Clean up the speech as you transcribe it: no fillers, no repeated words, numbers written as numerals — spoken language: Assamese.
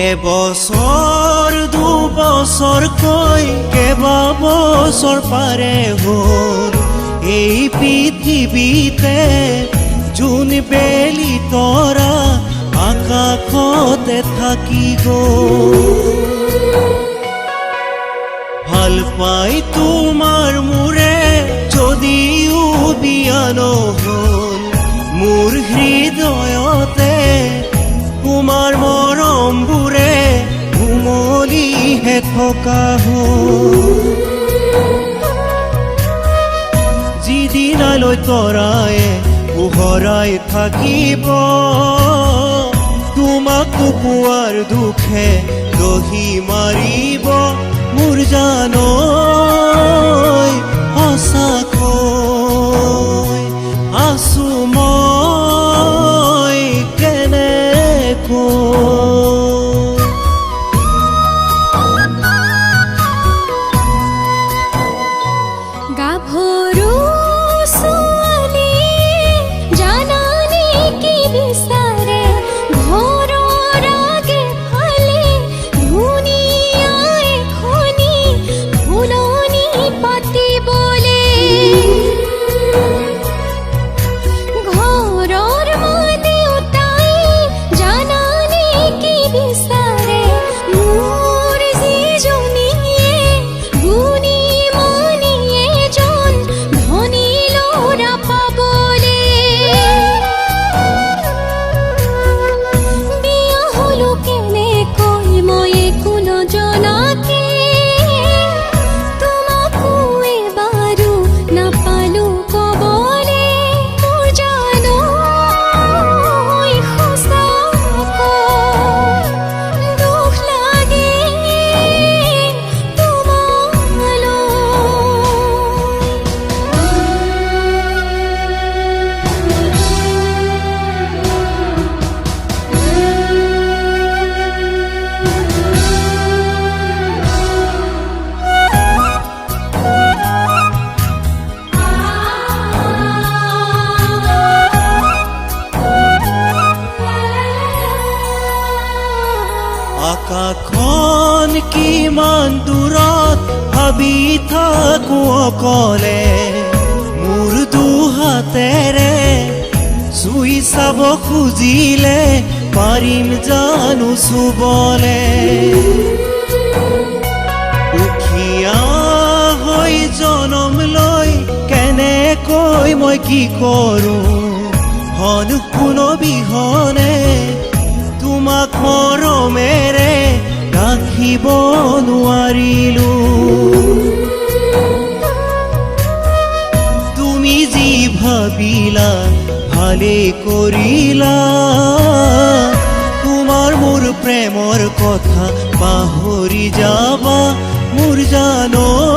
এবছৰ দুবছৰকৈ কেইবা বছৰ পাৰে হ'ল এই পৃথিৱীতে জোন বেলি তৰা আকাশতে থাকি গ'ল। ভাল পাই তোমাৰ মোৰে যদিও বিয়া নহ'ল, মোৰ হৃদয়তে তোমাৰ মৰমবোৰে উমলিহে থকা হ'ল। যিদিনালৈ তৰায়ে পোহৰাই থাকিব, তোমাক পোৱাৰ দুখে দহি মাৰিব মোৰ জানৈ, সঁচাকৈ আছো মই কেনেকৈ। গাভৰু ছোৱালী জানানে কি বিচাৰে, ঘৰৰ আগে ফালে ধুনীয়া এখনি ফুলনি পাতিবলে। ঘৰৰ মা দেউতাই জানানে কি বিচাৰে, মোৰ যিজনীয়ে গুণী মানী এজন ধনী ল'ৰা পাবলে। বিয়া হলো কেনেকৈ মই একো নজনাকে, তোমাকো এবাৰো নাপালো কবলে মোৰ জানৈ, সঁচাকৈ দুখ লাগে তোমালৈ। আকাশখন কিমান দূৰত ভাবি থাকো অকলে, মোৰ দুহাতেৰে চুই চাব খুজিলে পাৰিম জানো চুবলে। দুখীয়া হৈ জনম লৈ কেনেকৈ মই কি কৰোঁ, হন কোন বিহনে তোমাক মৰমেৰে ৰাখিব নোৱাৰিলো। তুমি যি ভাবিলা ভালে কৰিলা, তোমাৰ মোৰ প্ৰেমৰ কথা পাহৰি যাবা মোৰ জানৈ।